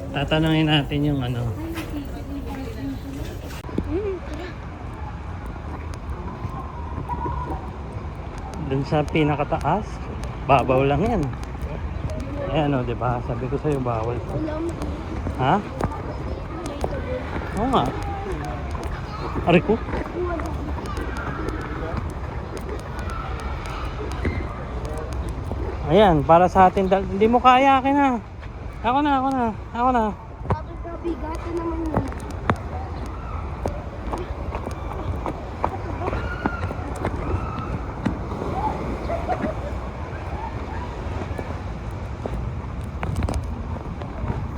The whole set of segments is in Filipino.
Tatanungin natin yung ano. Dun sa pinakataas, babaw lang yan. Ayan o, diba? Sabi ko sa'yo, bawal to. Ha? Oo nga. Ari ko? Ayan, para sa atin. Hindi mo kaya, akin na. Ako na. Bigato naman yun.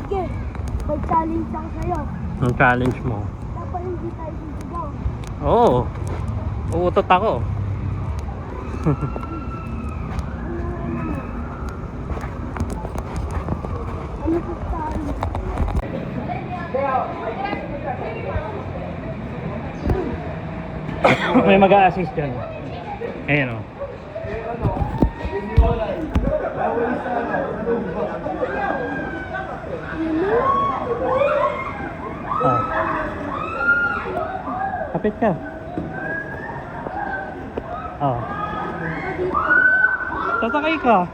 Sige, mag-challenge ako sa'yo. Ang challenge mo? Dapat hindi tayo sisigaw. Oo. Uutot ako. Ano po tayo? May mag-a-assist dyan. Ayan o. Oh. Kapit ka. Oh. Sasakay ka.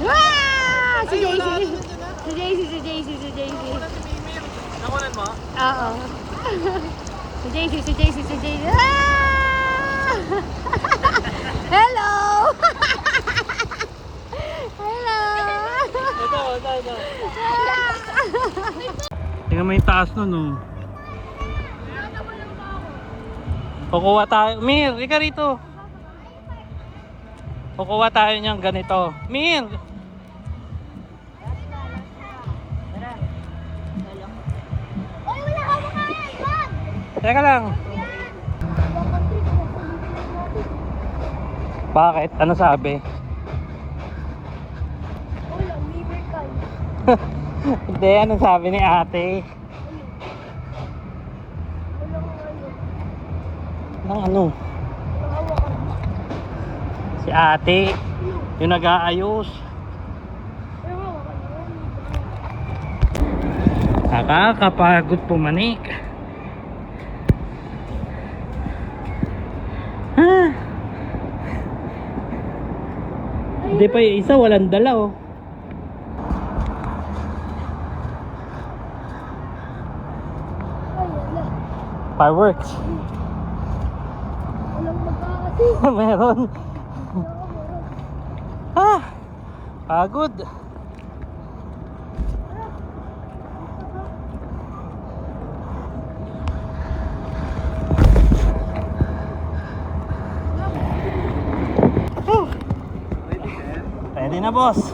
Ah! Si JC. Nakunan mo? Oo. Si JC. Ah! Hello! Hello! Ito. Tingnan mo yung taas nun, oh. Kukuha tayo. Mir, ika rito. Kukuha tayo niyang ganito. Mir! Oy, wala ka makain! Wag! Teka lang. Bakit? Ano sabi? Wala, liver ka. Hindi, ano sabi ni ate? Nang ano? Si ate, yung nag-aayos. Nakakapagod pumanik. Ha? Hindi pa yung isa, walang dala oh. Fireworks. Walang magkakasi. Meron. Ah, pagod. Ready na, boss.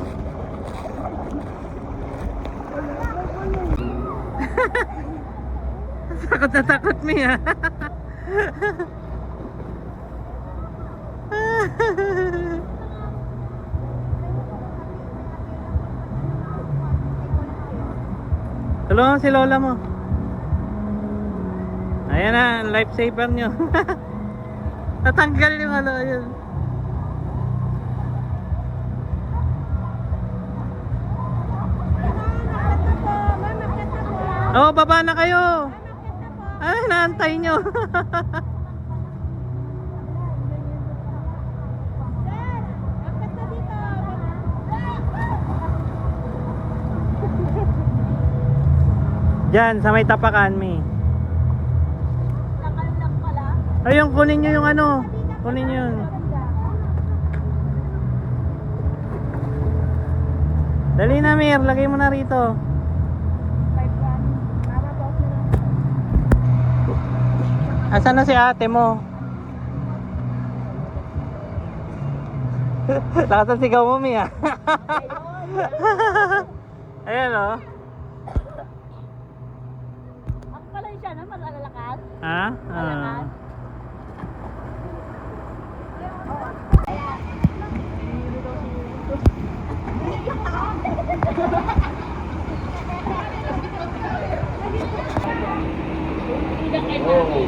Takot na takot mo ya. Tulungan si lola mo. Ayan na, lifesaver nyo. Tatanggal yung ano yun. Oh, baba na kayo. Ay, naantay nyo. Diyan, sa may tapakan, mi. Lakal lang pala. Ayun, kunin nyo yung ano. Kunin nyo yun. Dali na, Mir. Lagay mo na rito. 5-1. Tama po. Asan na si ate mo? Lakas ang sigaw mo, Mia. Ayan o. Ako pala siya na malalakas. Ha? Malakas.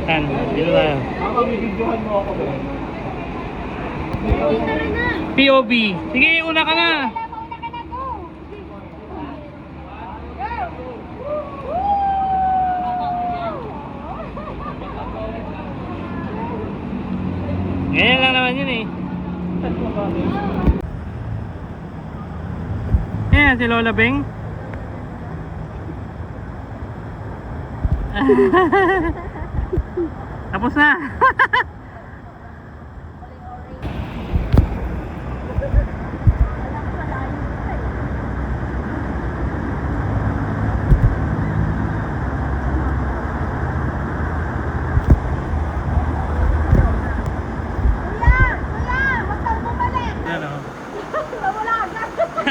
Yan, dito tayo. POV. Sige, una ka na. Ganyan lang naman yun eh. Ayan, si Lola Beng. Tapos na. Ano?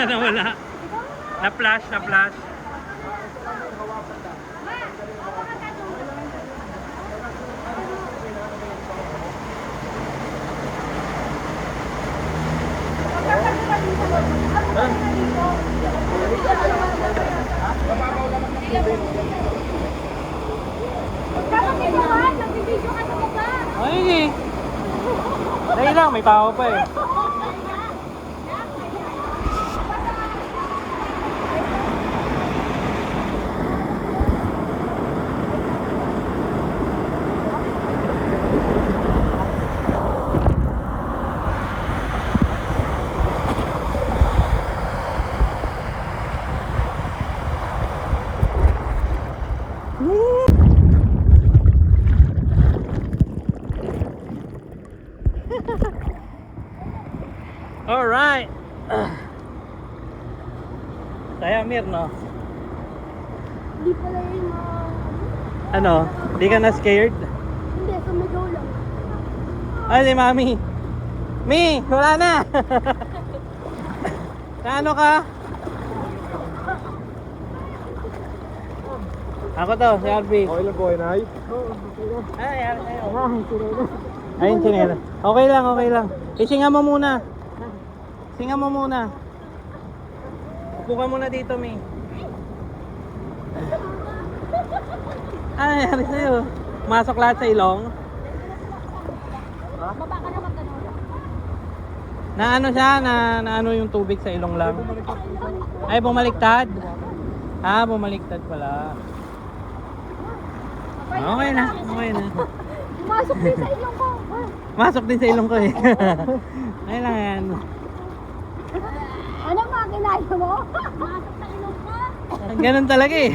Nawala. Na-flash, na-flash. Ayun eh. Dahil lang, may tao pa eh. Alright. Saya Mir, no? Hindi pala yun Ano? Di ka na scared? Hindi, sumigaw lang. Ay, si Mami. Mi, wala na. Kaano ka? Ako to, si Albi. Okay lang po, Inay. Ay, ayun, sinela. Okay lang, okay lang. Isinga mo muna. Singa mo muna. Upo ka muna dito, Mi. Ano nangyari sa'yo? Masok lahat sa ilong? Baba ka na magtanong. Na ano siya? Na ano yung tubig sa ilong lang? Ay, bumaliktad? Ah, bumaliktad pala. Okay na, okay na. Pumasok din sa ilong ko. Masok din sa ilong ko eh. Ay lang yan. Ano mga kinaya mo? Pumasok sa ilong ko. Ganun talaga eh.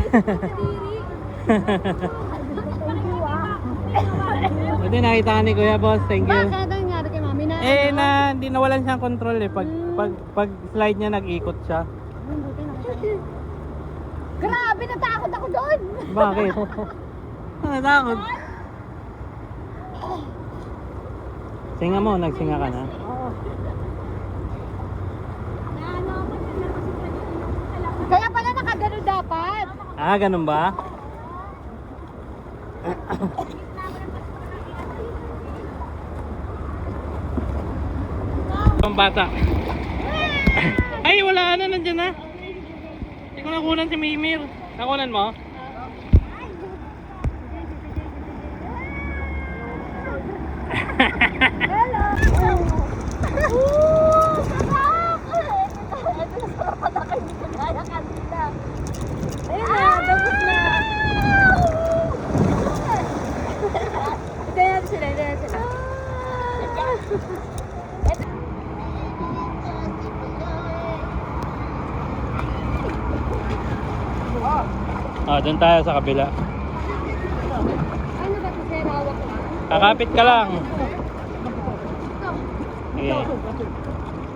Buti nakita ka ni Kuya Boss, thank you. Bakit? Ano nangyari kay mami na? Eh na, hindi nawalan siyang control eh. Pag slide niya nag-ikot siya. Grabe, natakot ako doon. Bakit? Natakot. Singa mo, nagsinga ka na. Kaya pala nakagano dapat. Ah, ganun ba? Ang bata. Ay, wala na, nandiyan na. Hindi ko nakunan si Mimir. Nakunan mo? Hello. Sarap! Ito na sarap na kayo dito kaya kanina. Ayun na, dabot na. Ito yan sila, ito yan sila. Ah, doon tayo sa kabila. Ano ba ito sir? Hawak ko. Kakapit ka lang. Sige.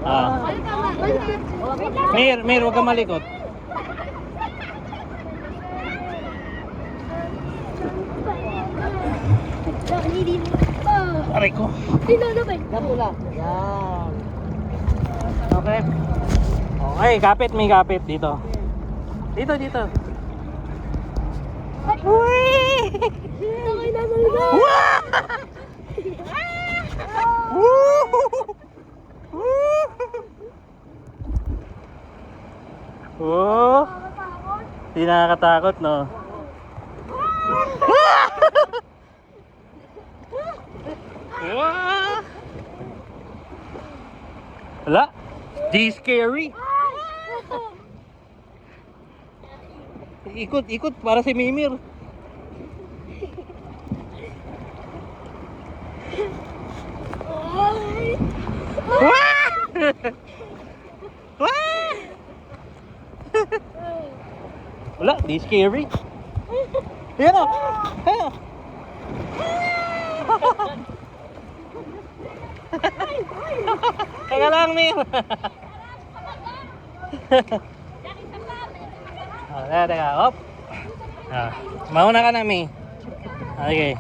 Ah. Ay, tama. Wait lang. Mir, huwag kang malikot. Aray ko. Tinulubay. Gato lang. Yan. Okay. Okay, kapit, may kapit dito. Dito, dito. Uy! Okay na naligaw. Oh, di nakakatakot, no? Wala. Di scary. Ikot, ikot para si Mimir. Wala, di scary. Yan o. Ayan o. Teka lang, Mir. Teka. Op. Mauna ka na, Mi. Okay.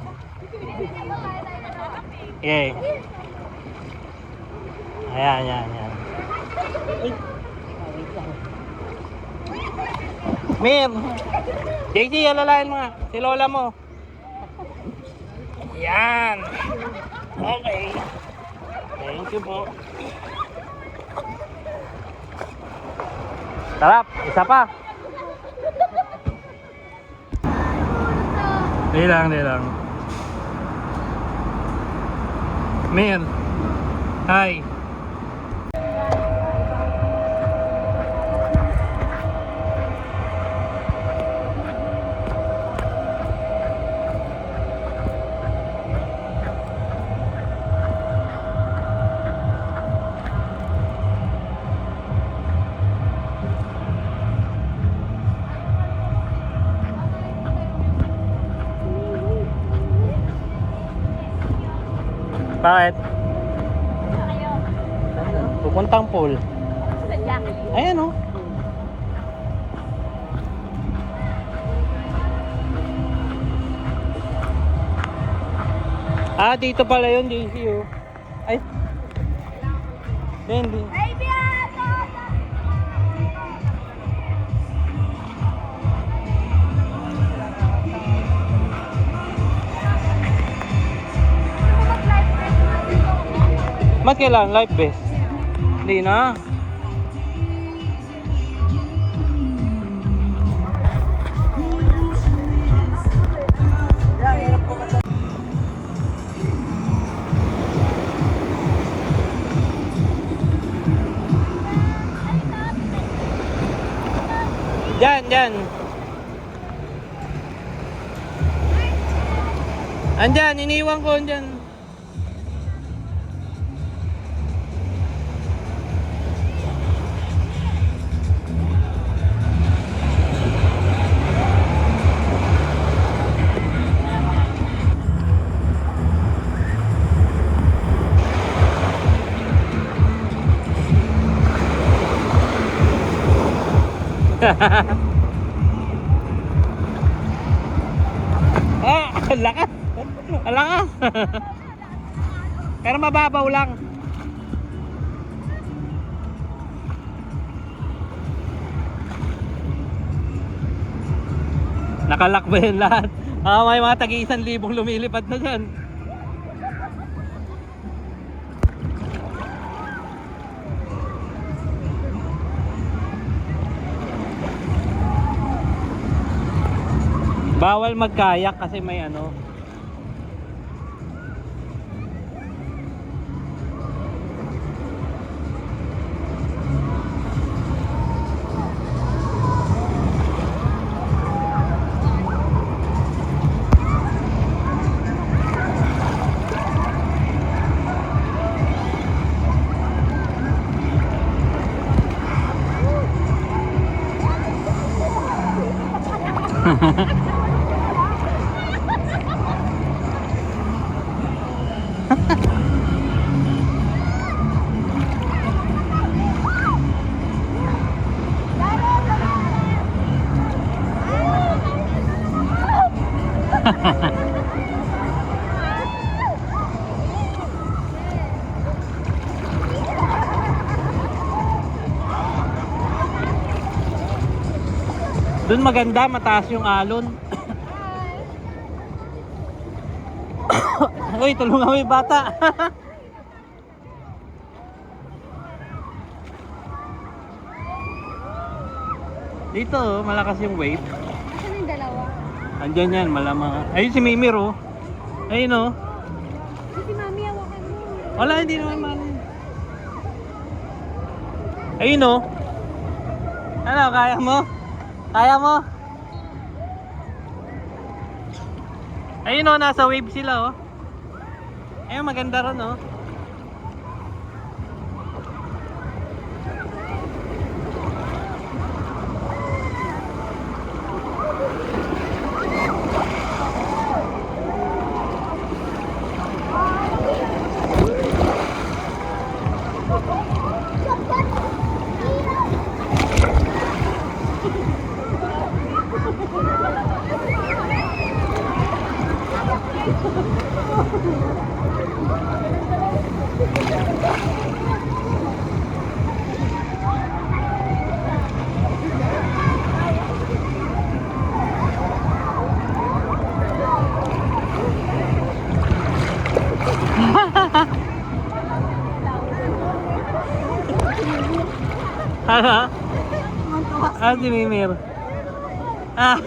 Okay. Ayan. Mir. JC, alalayan mo nga. Si Lola mo. Yan. Okay. Thank you po. Sarap. Isa pa. Di lang. Mir. Hi. Bakit? Pupuntang pool. Ayan o. Dito pala yun, JC o. Ay. Hindi. Ba't kailangan life vest? Hindi na. Diyan. Andyan, iniwan ko andyan. Ang lakas. Ang lakas. Pero mababaw lang. Nakalak ba yun lahat? May mga tagi-1,000 lumilipad na dyan. Bawal magkayak kasi may ano. Doon maganda, mataas yung alon. Uy, tulungan mo yung bata. Dito, oh, malakas yung wave. Asan yung dalawa? Andyan yan, malamang. Ayun si Mimir, oh. Ayun, oh. Si Mami, hawakan mo. Wala, hindi naman man. Ayun, oh. Ano, kaya mo? Kaya mo? Ayun, oh, nasa wave sila, oh. Ayun, maganda ron, oh. Ano? Ah, si Mimir. Ah,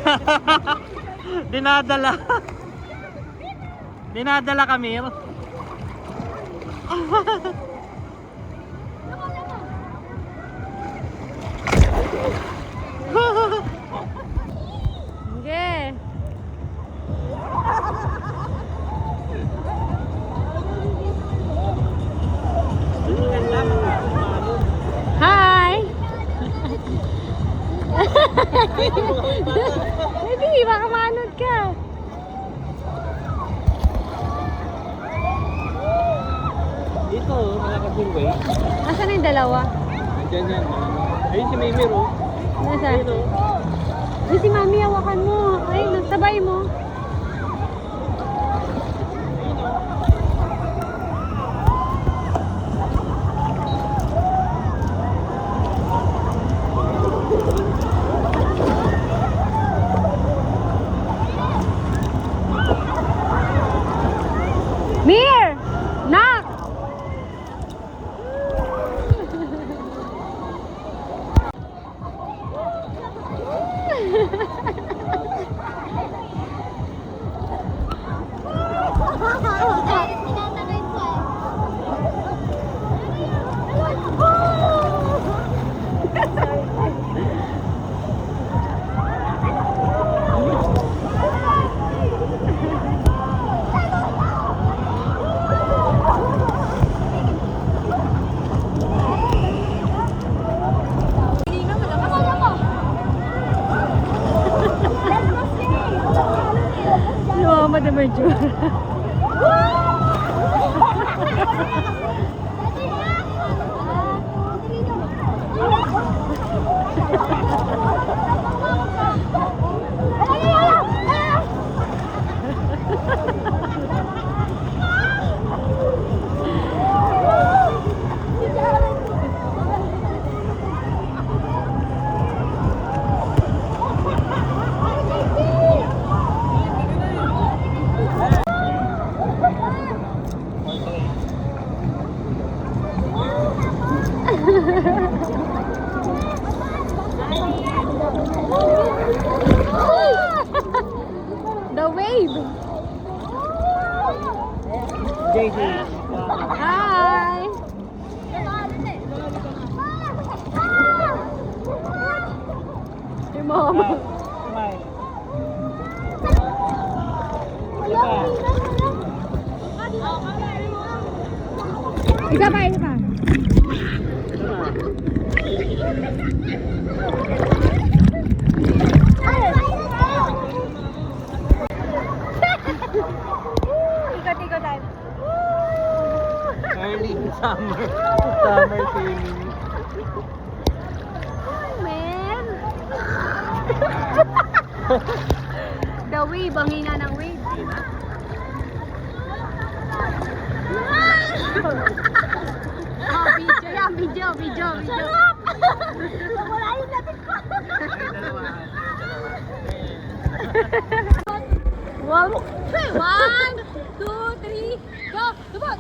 dinadala. Dinadala ka, Mir. Sige. Hi! Baby, baka manod ka. Dito, oh, malakas yung wave. Asan yung dalawa? Andyan yan. Ayun si Mimir, oh. Nasaan? Ayun, oh. Ay, si Mami, hawakan mo. Ay, sabay mo. Mir! Nak! Mama de Merjura. The wave. JJ. Hi. Hey, Mama. Smile. Isa pa, isa pa. Ikot-ikot tayo. Early summer. Summer swimming. Man. The wave, ang hina ng wave. Oh, video yan, video. Dalawa. One, two, three, go! Come on!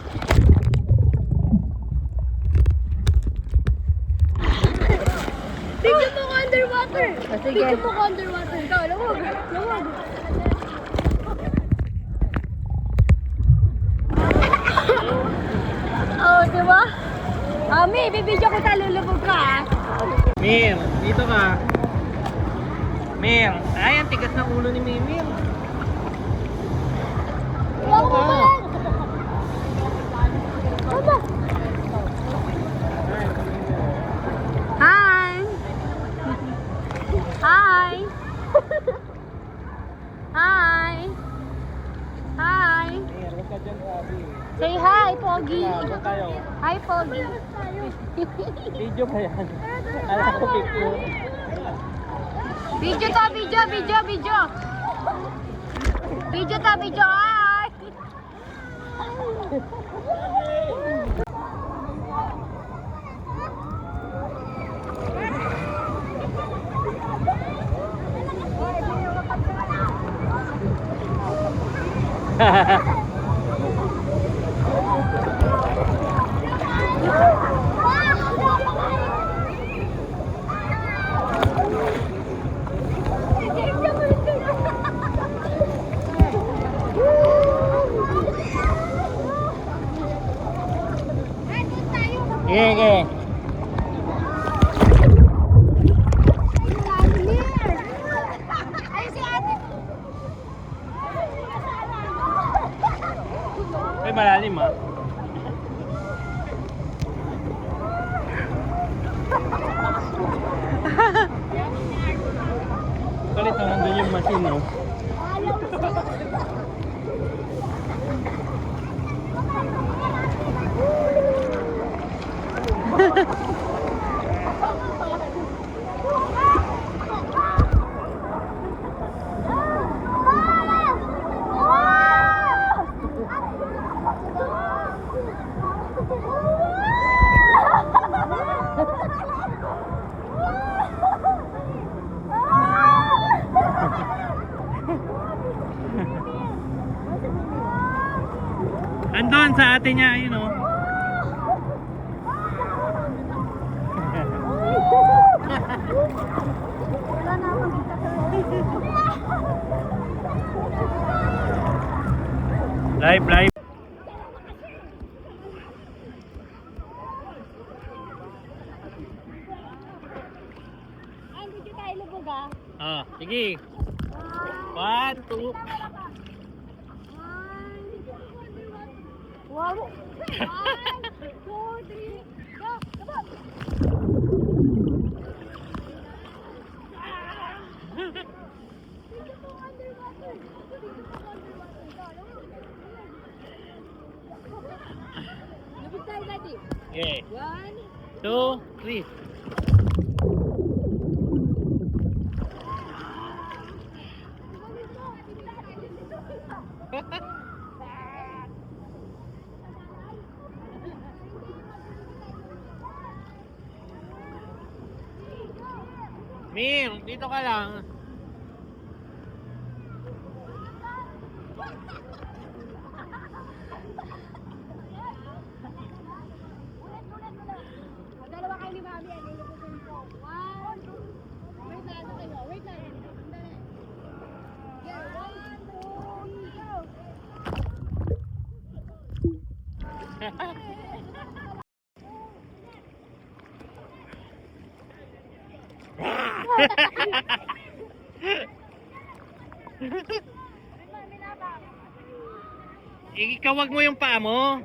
Tignan mo ko underwater! Sige. Tignan mo ko underwater! Ikaw, lawag! Lawag! Oh, diba? May bibidyo kita, lulubog ka ah. Mir, dito ka. Mir, ay, ang tigas ng ulo ni Mimir. Wala ko pa lang! Tama! Hi! Hi! Hi! Hi! Mir, huwag ka dyan sabi. Say hi, Pogi! Huwag tayo. Hi, Pogi! Video ba yan? Alam ko picture. Video to, video, video, video! Video to, video! Hi! Sige, sige. Ay, si ate! Ay, malalim ah. Kalit na nandun yung machine, no? Andun sa ate niya, yun oh. Wala na akong kita Live, live. Ay, hindi tayo lubog ah. Ah, sige. 1, 2. Wow! 1, 2, 3, go! Come on! Lubog tayo, Daddy. Okay. 1, 2, 3. Mir, dito ka lang. Dalawa kayo ni Mami, ano yung lubugan ko? 1, 2, wait na, ano kayo? Wait na, sandali. Yeah, 1, 2, go! Ikawag mo yung paa mo.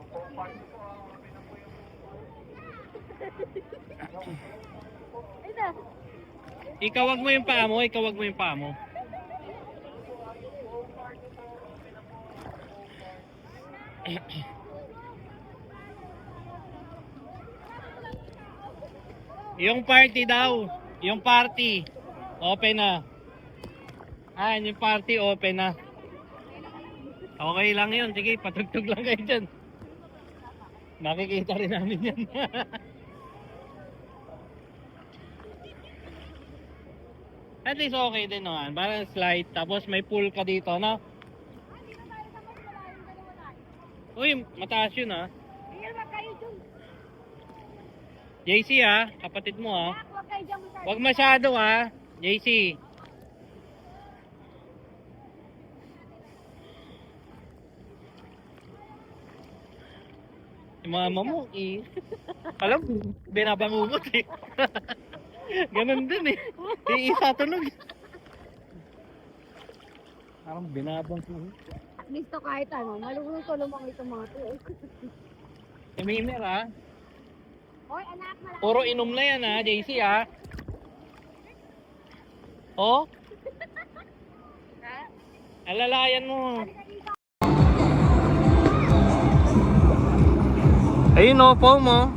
Ito. Ikawag mo yung paa mo, ikawag mo yung paa mo. Yung party daw, yung party. Open na. Yung party open na. Okay lang yun, sige, patugtog lang kayo dyan. Nakikita rin namin yan. At least okay din naman. Parang slide, tapos may pool ka dito, no? Dito tayo sa mas malalim, dalawa tayo. Uy, mataas yun ah. Tingnan ba kayo dun? JC ah, kapatid mo ah. Kaya huwag kayo dyan masyado. Huwag masyado ah, JC. Yung mama mo eh. Alam, binabangungot eh. Ganun din eh. Di isa tunog. Parang binabangungot. At least to kahit ano, malulong to lumang itong mga to. Imimer ah. Hoy, anak, malaki. Puro inom na yan ah, JC ah. Oh? Alalayan mo. Ayun o, po mo.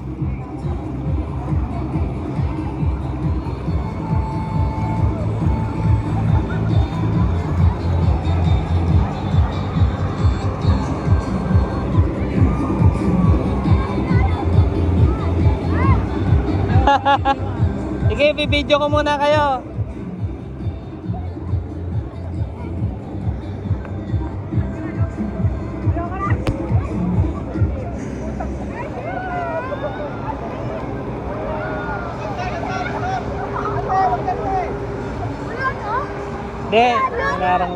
Sige, bibidyo ko muna kayo. Hindi, narang.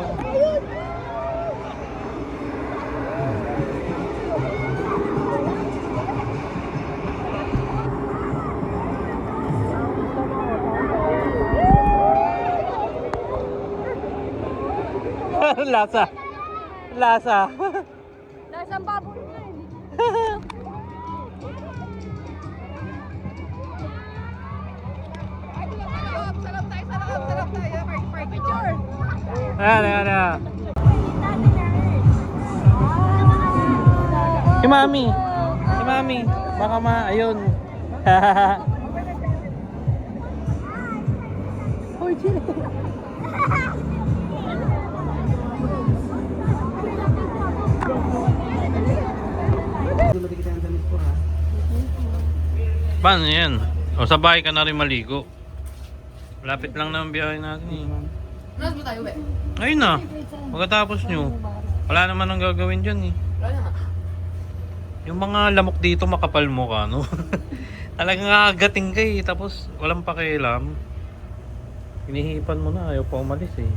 Lasa. Lasa. Nasaan baboy na yun? Sarap tayo. Picture. Ayan. Si Mami. Si Mami. Baka ayun. Hoy, chill. Paano yan? O sa bahay ka na rin maligo. Lapit lang naman biyahe natin eh. Nas mo tayo, be? Ayun na. Pagkatapos nyo, wala naman ang gagawin dyan eh. Wala na. Yung mga lamok dito makapal mo ka, no? Talagang agagating ka eh. Tapos walang pakialam. Hinihipan mo na. Ayaw pa umalis eh.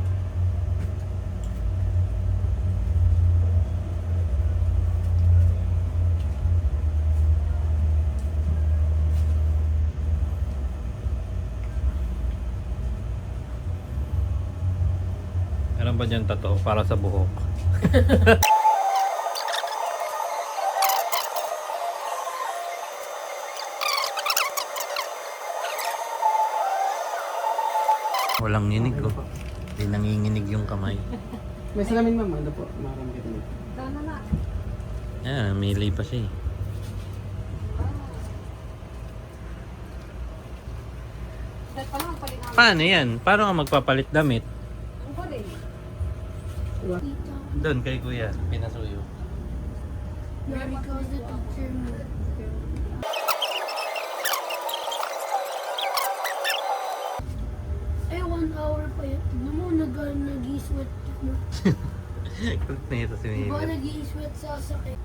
Meron ba dyan tato para sa buhok? Walang nginig ko. Hindi nanginginig yung kamay. May salamin, ma'am. Ano po? Marami kita nito. Sana na. Yan, namili pa siya eh. Dahil pa naman pali namin. Paano yan? Paano ka magpapalit damit? Ang pali. Doon kay kuya, pinasuyo. Because the teacher mo. Eh, 1 hour pa yun. Tignan mo, nag-i-sweat. Kulit na ito si Diba Miller. nag-i-sweat sa sakit?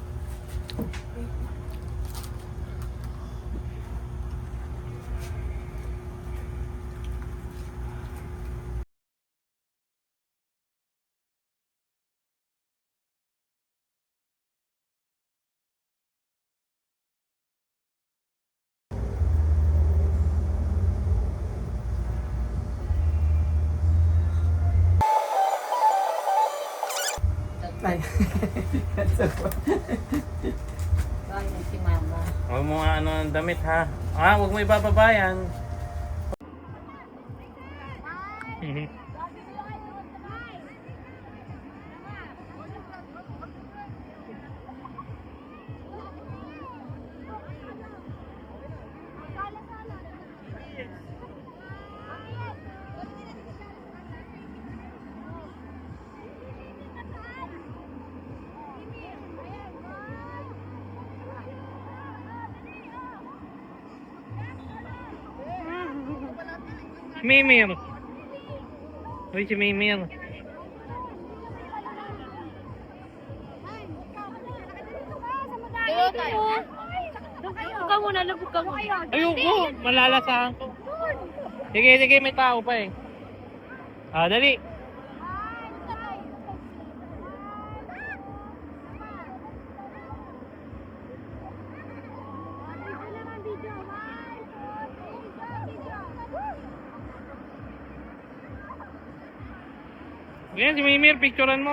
Ay. Bakit si mama? Huwag mo nga ano ang damit ha. Ah, huwag mo ibababayan. Mimir. Uy, si Mimir. Dito tayo. Doon ka muna, labog ka muna. Ayoko, malalasahan ko. Sige, sige, may tao pa eh. Ah, dali. Yan, si Mimir, picturean mo.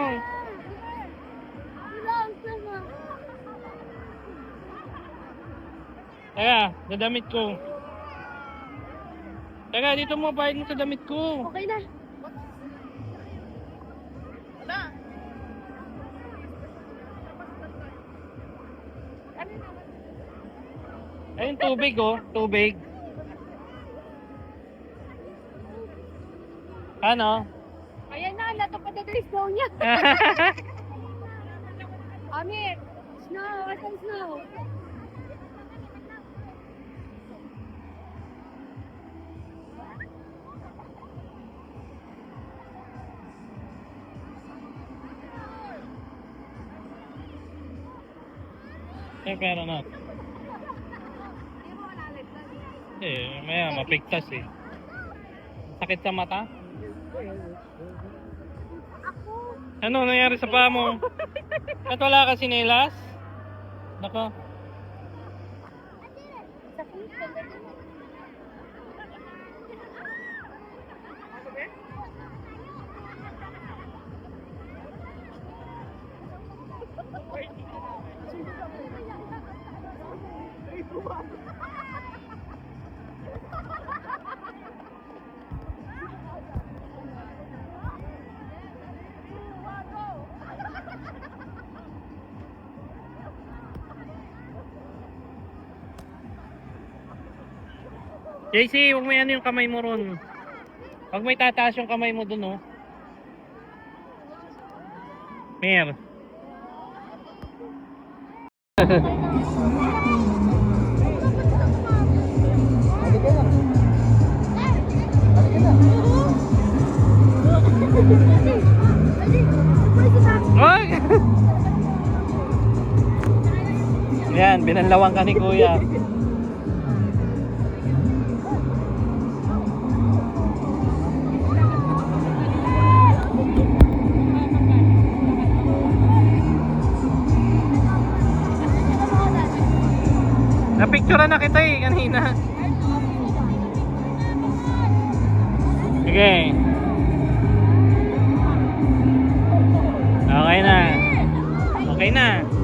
Teka, sa damit ko. Teka, dito mo, bayad mo sa damit ko. Okay na. Ayun, tubig oh, tubig. Ano? Ayan na, natupad na yung snow niya. Amir, snow, asan snow? Eh, pero na. Eh, maya, mapigtas eh. Sakit sa mata? Ano nangyari sa paa mo? At wala ka sinelas? Nako. JC, huwag mo yan yung kamay mo ron. Huwag mo itataas yung kamay mo dun, oh. Mer. Wag! Yan, binanlawang ka ni Kuya. Napicturean na kita eh, kanina. Sige. Okay na. Okay na.